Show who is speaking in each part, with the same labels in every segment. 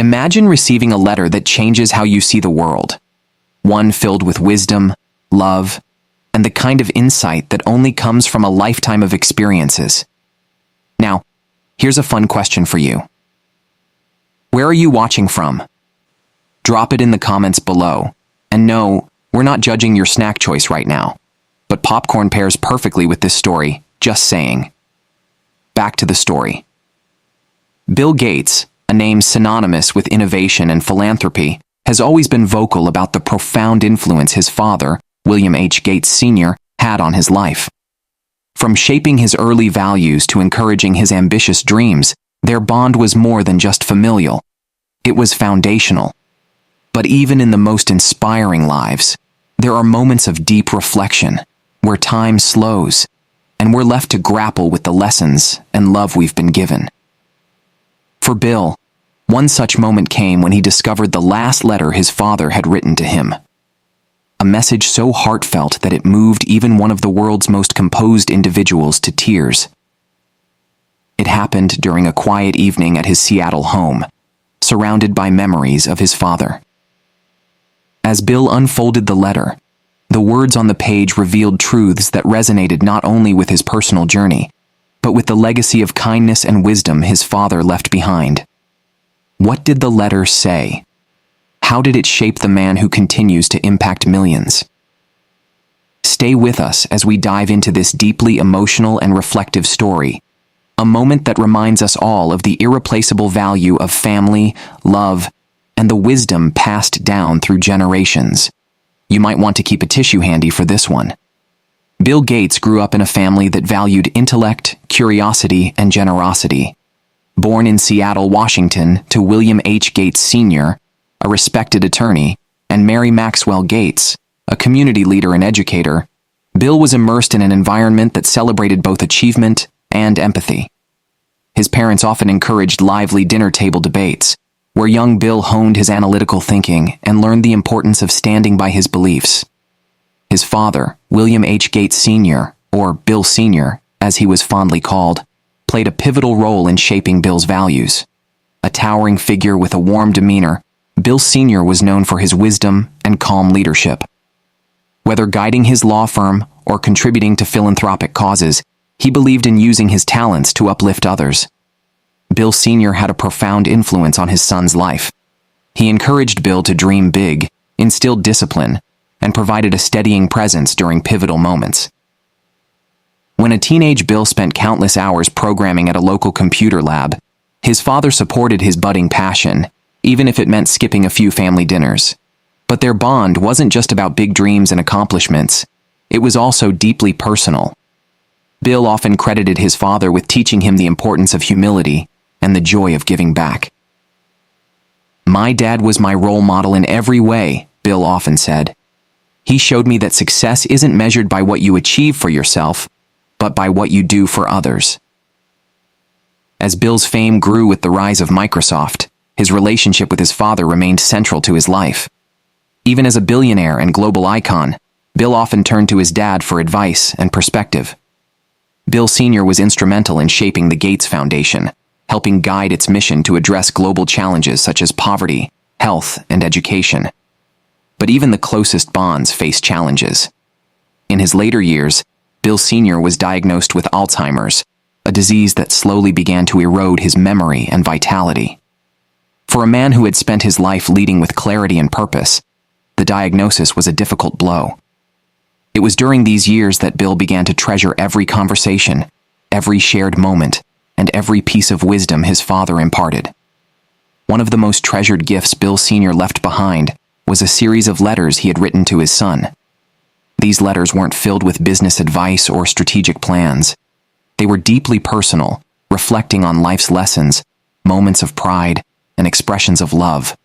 Speaker 1: Imagine receiving a letter that changes how you see the world. One filled with wisdom, love, and the kind of insight that only comes from a lifetime of experiences. Now, here's a fun question for you. Where are you watching from? Drop it in the comments below. And no, we're not judging your snack choice right now. But popcorn pairs perfectly with this story, just saying. Back to the story. Bill Gates, a name synonymous with innovation and philanthropy, has always been vocal about the profound influence his father, William H. Gates Sr., had on his life. From shaping his early values to encouraging his ambitious dreams, their bond was more than just familial. It was foundational. But even in the most inspiring lives, there are moments of deep reflection, where time slows, and we're left to grapple with the lessons and love we've been given. For Bill, one such moment came when he discovered the last letter his father had written to him. A message so heartfelt that it moved even one of the world's most composed individuals to tears. It happened during a quiet evening at his Seattle home, surrounded by memories of his father. As Bill unfolded the letter, the words on the page revealed truths that resonated not only with his personal journey, but with the legacy of kindness and wisdom his father left behind. What did the letter say? How did it shape the man who continues to impact millions? Stay with us as we dive into this deeply emotional and reflective story, a moment that reminds us all of the irreplaceable value of family, love, and the wisdom passed down through generations. You might want to keep a tissue handy for this one. Bill Gates grew up in a family that valued intellect, curiosity, and generosity. Born in Seattle, Washington, to William H. Gates Sr., a respected attorney, and Mary Maxwell Gates, a community leader and educator, Bill was immersed in an environment that celebrated both achievement and empathy. His parents often encouraged lively dinner table debates, where young Bill honed his analytical thinking and learned the importance of standing by his beliefs. His father, William H. Gates Sr., or Bill Sr., as he was fondly called, played a pivotal role in shaping Bill's values. A towering figure with a warm demeanor, Bill Sr. was known for his wisdom and calm leadership. Whether guiding his law firm or contributing to philanthropic causes, he believed in using his talents to uplift others. Bill Sr. had a profound influence on his son's life. He encouraged Bill to dream big, instilled discipline, and provided a steadying presence during pivotal moments. When a teenage Bill spent countless hours programming at a local computer lab, his father supported his budding passion, even if it meant skipping a few family dinners. But their bond wasn't just about big dreams and accomplishments. It was also deeply personal. Bill often credited his father with teaching him the importance of humility and the joy of giving back. "My dad was my role model in every way," Bill often said. "He showed me that success isn't measured by what you achieve for yourself, but by what you do for others." As Bill's fame grew with the rise of Microsoft, his relationship with his father remained central to his life. Even as a billionaire and global icon, Bill often turned to his dad for advice and perspective. Bill Sr. was instrumental in shaping the Gates Foundation, helping guide its mission to address global challenges such as poverty, health, and education. But even the closest bonds face challenges. In his later years, Bill Sr. was diagnosed with Alzheimer's, a disease that slowly began to erode his memory and vitality. For a man who had spent his life leading with clarity and purpose, the diagnosis was a difficult blow. It was during these years that Bill began to treasure every conversation, every shared moment, and every piece of wisdom his father imparted. One of the most treasured gifts Bill Sr. left behind was a series of letters he had written to his son. These letters weren't filled with business advice or strategic plans. They were deeply personal, reflecting on life's lessons, moments of pride, and expressions of love.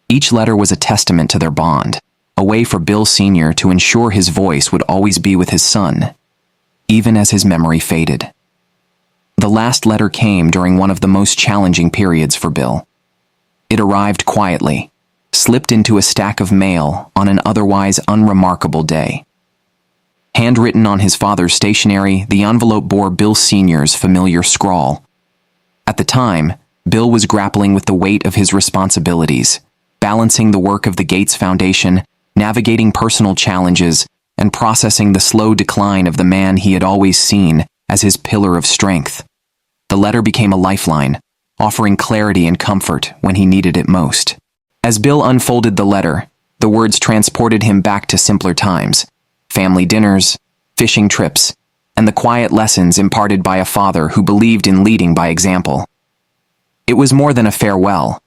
Speaker 1: Each letter was a testament to their bond, a way for Bill Sr. to ensure his voice would always be with his son, even as his memory faded. The last letter came during one of the most challenging periods for Bill. It arrived quietly, slipped into a stack of mail on an otherwise unremarkable day. Handwritten on his father's stationery, the envelope bore Bill Sr.'s familiar scrawl. At the time, Bill was grappling with the weight of his responsibilities, balancing the work of the Gates Foundation, navigating personal challenges, and processing the slow decline of the man he had always seen as his pillar of strength. The letter became a lifeline, offering clarity and comfort when he needed it most. As Bill unfolded the letter, the words transported him back to simpler times: family dinners, fishing trips, and the quiet lessons imparted by a father who believed in leading by example. It was more than a farewell.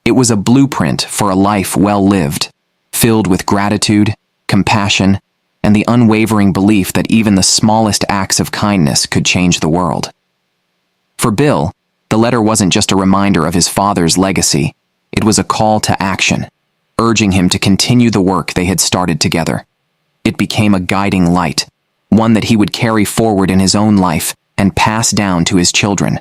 Speaker 1: It was a blueprint for a life well lived, filled with gratitude, compassion, and the unwavering belief that even the smallest acts of kindness could change the world. For Bill, the letter wasn't just a reminder of his father's legacy, it was a call to action, urging him to continue the work they had started together. It became a guiding light, one that he would carry forward in his own life and pass down to his children.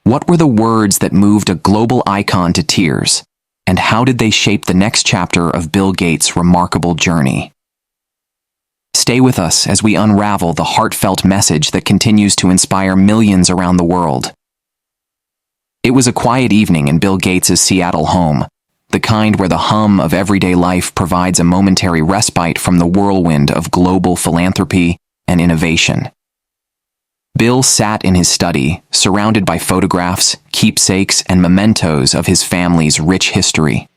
Speaker 1: What were the words that moved a global icon to tears, and how did they shape the next chapter of Bill Gates' remarkable journey? Stay with us as we unravel the heartfelt message that continues to inspire millions around the world. It was a quiet evening in Bill Gates' Seattle home, the kind where the hum of everyday life provides a momentary respite from the whirlwind of global philanthropy and innovation. Bill sat in his study, surrounded by photographs, keepsakes, and mementos of his family's rich history.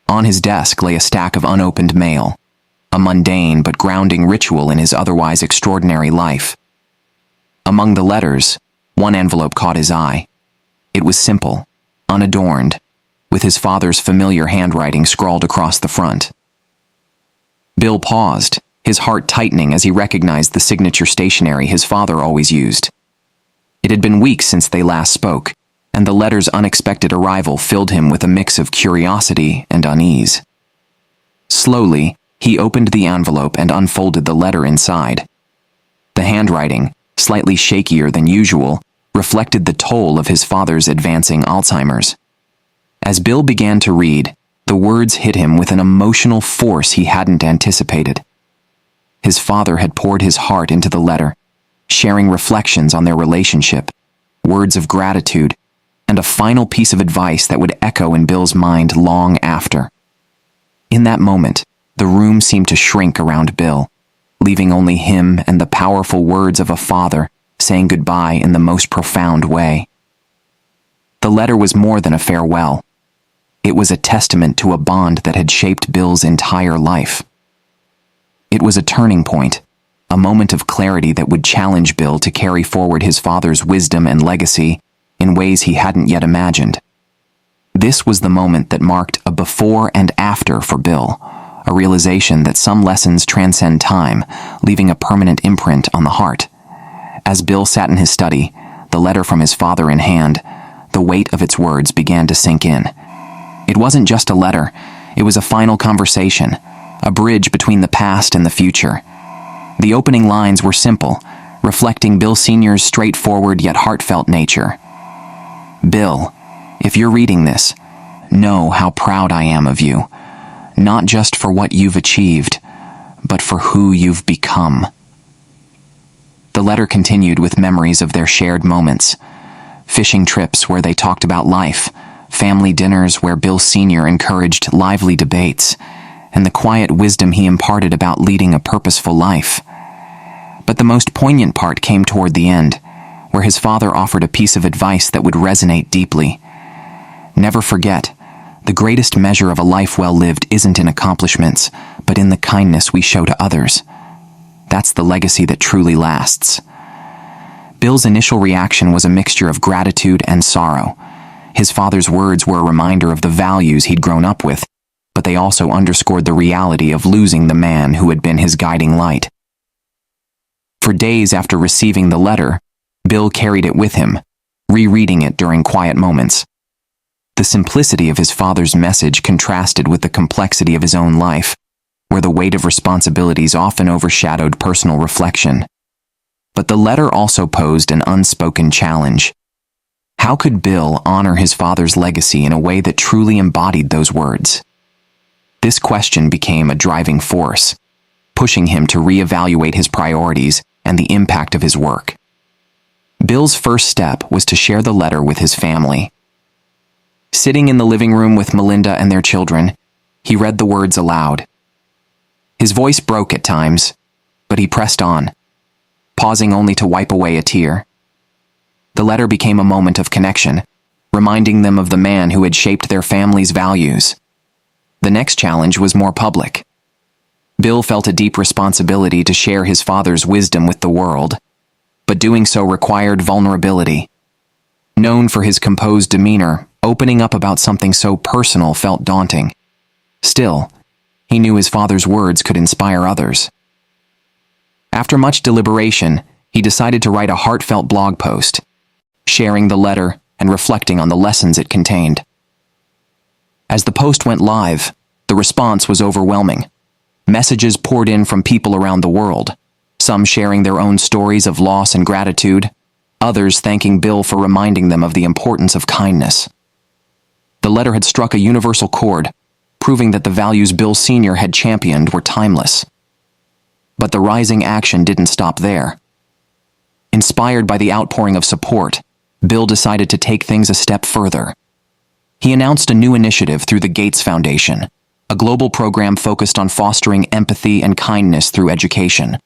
Speaker 1: On his desk lay a stack of unopened mail, a mundane but grounding ritual in his otherwise extraordinary life. Among the letters, one envelope caught his eye. It was simple, unadorned, with his father's familiar handwriting scrawled across the front. Bill paused, his heart tightening as he recognized the signature stationery his father always used. It had been weeks since they last spoke, and the letter's unexpected arrival filled him with a mix of curiosity and unease. Slowly, he opened the envelope and unfolded the letter inside. The handwriting, slightly shakier than usual, reflected the toll of his father's advancing Alzheimer's. As Bill began to read, the words hit him with an emotional force he hadn't anticipated. His father had poured his heart into the letter, sharing reflections on their relationship, words of gratitude, and a final piece of advice that would echo in Bill's mind long after. In that moment, the room seemed to shrink around Bill, leaving only him and the powerful words of a father saying goodbye in the most profound way. The letter was more than a farewell. It was a testament to a bond that had shaped Bill's entire life. It was a turning point, a moment of clarity that would challenge Bill to carry forward his father's wisdom and legacy in ways he hadn't yet imagined. This was the moment that marked a before and after for Bill, a realization that some lessons transcend time, leaving a permanent imprint on the heart. As Bill sat in his study, the letter from his father in hand, the weight of its words began to sink in. It wasn't just a letter, it was a final conversation, a bridge between the past and the future. The opening lines were simple, reflecting Bill Sr.'s straightforward yet heartfelt nature. Bill, if you're reading this, know how proud I am of you, not just for what you've achieved, but for who you've become. The letter continued with memories of their shared moments, fishing trips where they talked about life, family dinners where Bill Sr. encouraged lively debates, and the quiet wisdom he imparted about leading a purposeful life. But the most poignant part came toward the end, where his father offered a piece of advice that would resonate deeply. Never forget, the greatest measure of a life well lived isn't in accomplishments, but in the kindness we show to others. That's the legacy that truly lasts. Bill's initial reaction was a mixture of gratitude and sorrow. His father's words were a reminder of the values he'd grown up with, but they also underscored the reality of losing the man who had been his guiding light. For days after receiving the letter, Bill carried it with him, rereading it during quiet moments. The simplicity of his father's message contrasted with the complexity of his own life, where the weight of responsibilities often overshadowed personal reflection. But the letter also posed an unspoken challenge. How could Bill honor his father's legacy in a way that truly embodied those words? This question became a driving force, pushing him to reevaluate his priorities and the impact of his work. Bill's first step was to share the letter with his family. Sitting in the living room with Melinda and their children, he read the words aloud. His voice broke at times, but he pressed on, pausing only to wipe away a tear. The letter became a moment of connection, reminding them of the man who had shaped their family's values. The next challenge was more public. Bill felt a deep responsibility to share his father's wisdom with the world, but doing so required vulnerability. Known for his composed demeanor, opening up about something so personal felt daunting. Still, he knew his father's words could inspire others. After much deliberation, he decided to write a heartfelt blog post, sharing the letter and reflecting on the lessons it contained. As the post went live, the response was overwhelming. Messages poured in from people around the world, some sharing their own stories of loss and gratitude, others thanking Bill for reminding them of the importance of kindness. The letter had struck a universal chord, proving that the values Bill Sr. had championed were timeless. But the rising action didn't stop there. Inspired by the outpouring of support, Bill decided to take things a step further. He announced a new initiative through the Gates Foundation, a global program focused on fostering empathy and kindness through education.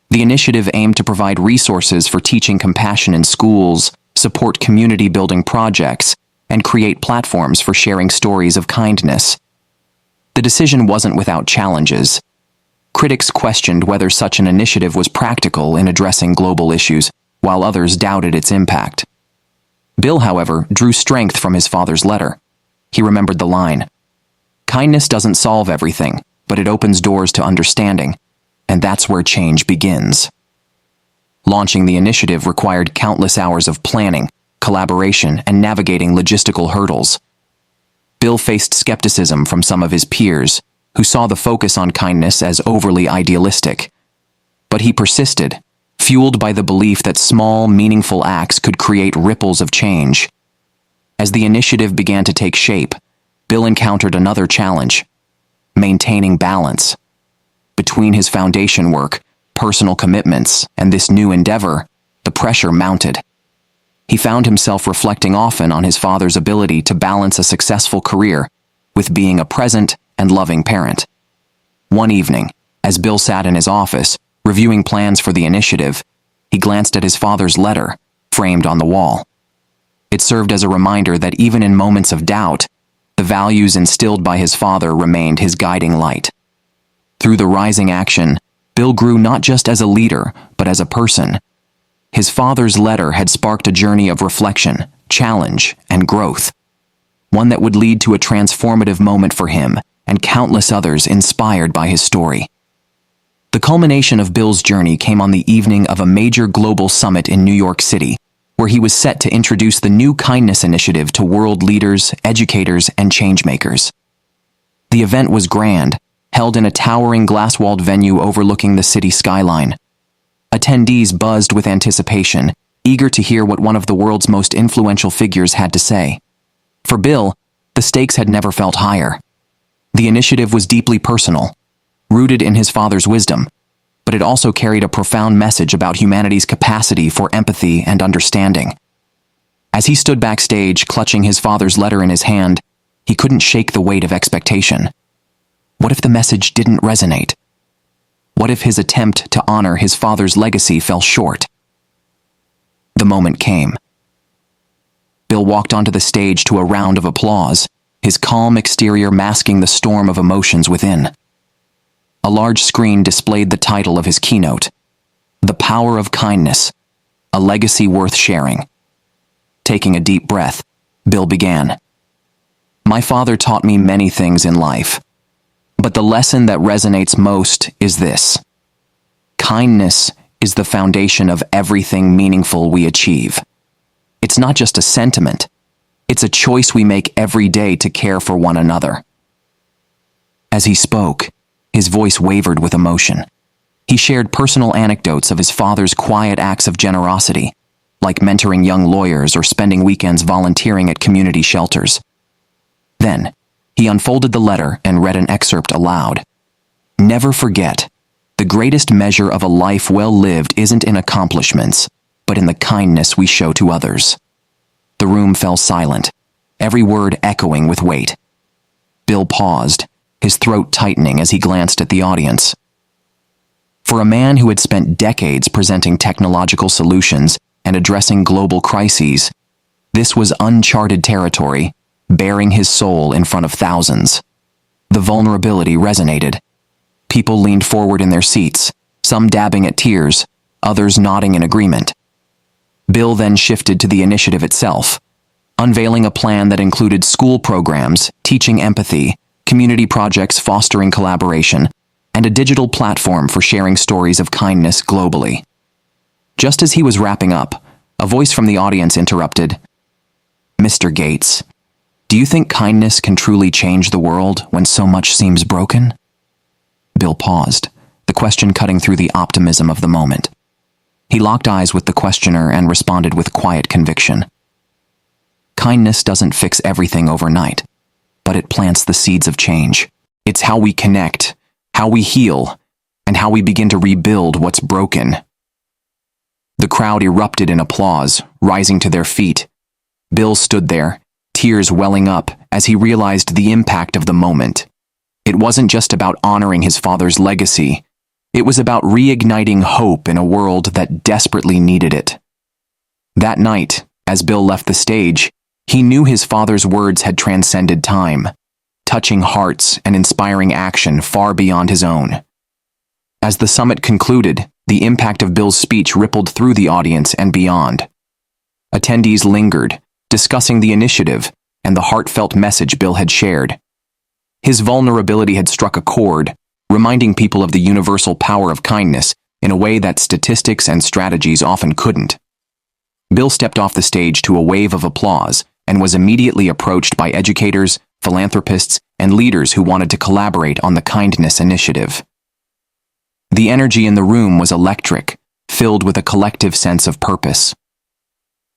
Speaker 1: The initiative aimed to provide resources for teaching compassion in schools, support community-building projects, and create platforms for sharing stories of kindness. The decision wasn't without challenges. Critics questioned whether such an initiative was practical in addressing global issues, while others doubted its impact. Bill, however, drew strength from his father's letter. He remembered the line, "Kindness doesn't solve everything, but it opens doors to understanding, and that's where change begins." Launching the initiative required countless hours of planning, collaboration, and navigating logistical hurdles. Bill faced skepticism from some of his peers, who saw the focus on kindness as overly idealistic. But he persisted, fueled by the belief that small, meaningful acts could create ripples of change. As the initiative began to take shape, Bill encountered another challenge: maintaining balance. Between his foundation work, personal commitments, and this new endeavor, the pressure mounted. He found himself reflecting often on his father's ability to balance a successful career with being a present and loving parent. One evening, as Bill sat in his office, reviewing plans for the initiative, he glanced at his father's letter, framed on the wall. It served as a reminder that even in moments of doubt, the values instilled by his father remained his guiding light. Through the rising action, Bill grew not just as a leader, but as a person. His father's letter had sparked a journey of reflection, challenge, and growth, one that would lead to a transformative moment for him and countless others inspired by his story. The culmination of Bill's journey came on the evening of a major global summit in New York City, where he was set to introduce the new kindness initiative to world leaders, educators, and changemakers. The event was grand, held in a towering glass-walled venue overlooking the city skyline. Attendees buzzed with anticipation, eager to hear what one of the world's most influential figures had to say. For Bill, the stakes had never felt higher. The initiative was deeply personal, rooted in his father's wisdom, but it also carried a profound message about humanity's capacity for empathy and understanding. As he stood backstage, clutching his father's letter in his hand, he couldn't shake the weight of expectation. What if the message didn't resonate? What if his attempt to honor his father's legacy fell short? The moment came. Bill walked onto the stage to a round of applause, his calm exterior masking the storm of emotions within. A large screen displayed the title of his keynote, "The Power of Kindness, a Legacy Worth Sharing." Taking a deep breath, Bill began. "My father taught me many things in life, but the lesson that resonates most is this: kindness is the foundation of everything meaningful we achieve. It's not just a sentiment, it's a choice we make every day to care for one another." As he spoke, his voice wavered with emotion. He shared personal anecdotes of his father's quiet acts of generosity, like mentoring young lawyers or spending weekends volunteering at community shelters. Then, he unfolded the letter and read an excerpt aloud. "Never forget, the greatest measure of a life well lived isn't in accomplishments, but in the kindness we show to others." The room fell silent, every word echoing with weight. Bill paused, his throat tightening as he glanced at the audience. For a man who had spent decades presenting technological solutions and addressing global crises, this was uncharted territory, baring his soul in front of thousands. The vulnerability resonated. People leaned forward in their seats, some dabbing at tears, others nodding in agreement. Bill then shifted to the initiative itself, unveiling a plan that included school programs, teaching empathy, community projects fostering collaboration, and a digital platform for sharing stories of kindness globally. Just as he was wrapping up, a voice from the audience interrupted. "Mr. Gates, do you think kindness can truly change the world when so much seems broken?" Bill paused, the question cutting through the optimism of the moment. He locked eyes with the questioner and responded with quiet conviction. Kindness doesn't fix everything overnight, but it plants the seeds of change. It's how we connect, how we heal, and how we begin to rebuild what's broken. The crowd erupted in applause, rising to their feet. Bill stood there, tears welling up as he realized the impact of the moment. It wasn't just about honoring his father's legacy. It was about reigniting hope in a world that desperately needed it. That night, as Bill left the stage, he knew his father's words had transcended time, touching hearts and inspiring action far beyond his own. As the summit concluded, the impact of Bill's speech rippled through the audience and beyond. Attendees lingered, discussing the initiative and the heartfelt message Bill had shared. His vulnerability had struck a chord, reminding people of the universal power of kindness in a way that statistics and strategies often couldn't. Bill stepped off the stage to a wave of applause and was immediately approached by educators, philanthropists, and leaders who wanted to collaborate on the kindness initiative. The energy in the room was electric, filled with a collective sense of purpose.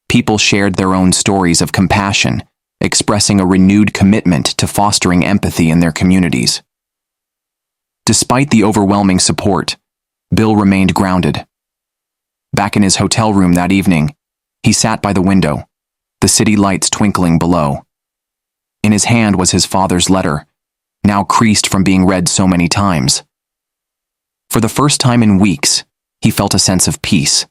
Speaker 1: People shared their own stories of compassion, expressing a renewed commitment to fostering empathy in their communities. Despite the overwhelming support, Bill remained grounded. Back in his hotel room that evening, he sat by the window, the city lights twinkling below. In his hand was his father's letter, now creased from being read so many times. For the first time in weeks, he felt a sense of peace.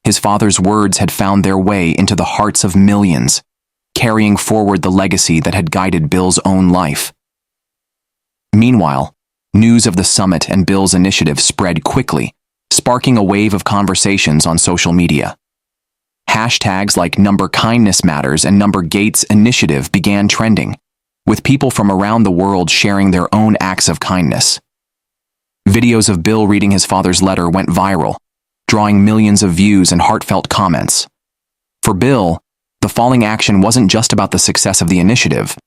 Speaker 1: His father's words had found their way into the hearts of millions, carrying forward the legacy that had guided Bill's own life. Meanwhile, news of the summit and Bill's initiative spread quickly, sparking a wave of conversations on social media. Hashtags like #KindnessMatters and #GatesInitiative began trending, with people from around the world sharing their own acts of kindness. Videos of Bill reading his father's letter went viral, drawing millions of views and heartfelt comments. For Bill, the falling action wasn't just about the success of the initiative,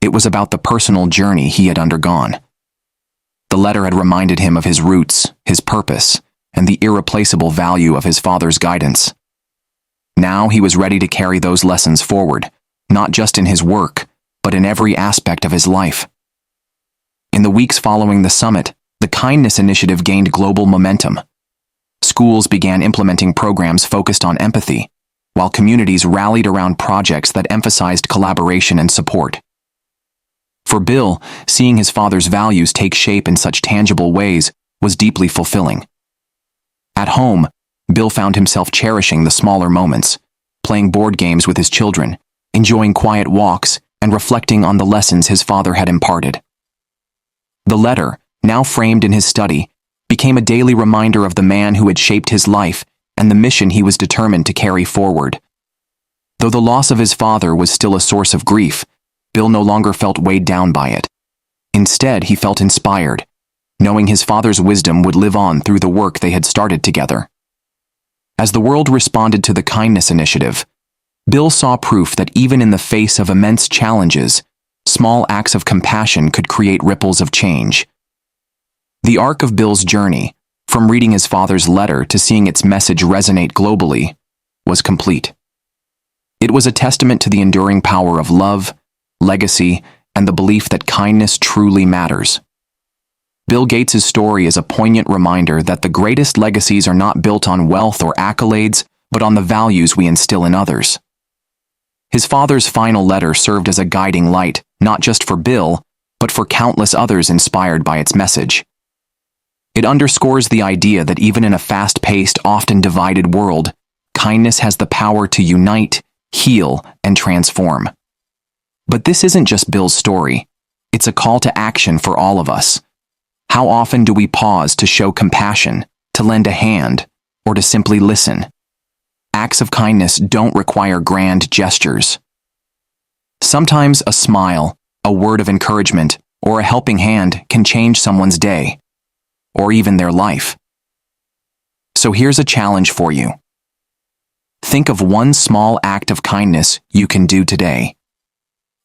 Speaker 1: it was about the personal journey he had undergone. The letter had reminded him of his roots, his purpose, and the irreplaceable value of his father's guidance. Now he was ready to carry those lessons forward, not just in his work, but in every aspect of his life. In the weeks following the summit, the kindness initiative gained global momentum. Schools began implementing programs focused on empathy, while communities rallied around projects that emphasized collaboration and support. For Bill, seeing his father's values take shape in such tangible ways was deeply fulfilling. At home, Bill found himself cherishing the smaller moments, playing board games with his children, enjoying quiet walks, and reflecting on the lessons his father had imparted. The letter, now framed in his study, became a daily reminder of the man who had shaped his life and the mission he was determined to carry forward. Though the loss of his father was still a source of grief, Bill no longer felt weighed down by it. Instead, he felt inspired, knowing his father's wisdom would live on through the work they had started together. As the world responded to the kindness initiative, Bill saw proof that even in the face of immense challenges, small acts of compassion could create ripples of change. The arc of Bill's journey, from reading his father's letter to seeing its message resonate globally, was complete. It was a testament to the enduring power of love, legacy, and the belief that kindness truly matters. Bill Gates' story is a poignant reminder that the greatest legacies are not built on wealth or accolades, but on the values we instill in others. His father's final letter served as a guiding light, not just for Bill, but for countless others inspired by its message. It underscores the idea that even in a fast-paced, often divided world, kindness has the power to unite, heal, and transform. But this isn't just Bill's story. It's a call to action for all of us. How often do we pause to show compassion, to lend a hand, or to simply listen? Acts of kindness don't require grand gestures. Sometimes a smile, a word of encouragement, or a helping hand can change someone's day, or even their life. So here's a challenge for you. Think of one small act of kindness you can do today.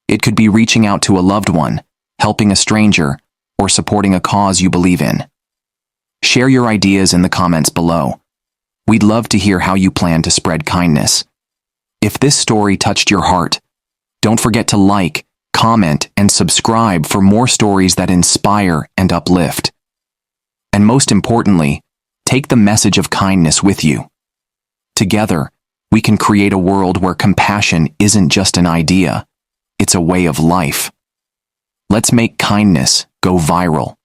Speaker 1: It could be reaching out to a loved one, helping a stranger, or supporting a cause you believe in. Share your ideas in the comments below. We'd love to hear how you plan to spread kindness. If this story touched your heart, don't forget to like, comment, and subscribe for more stories that inspire and uplift. And most importantly, take the message of kindness with you. Together, we can create a world where compassion isn't just an idea, it's a way of life. Let's make kindness go viral.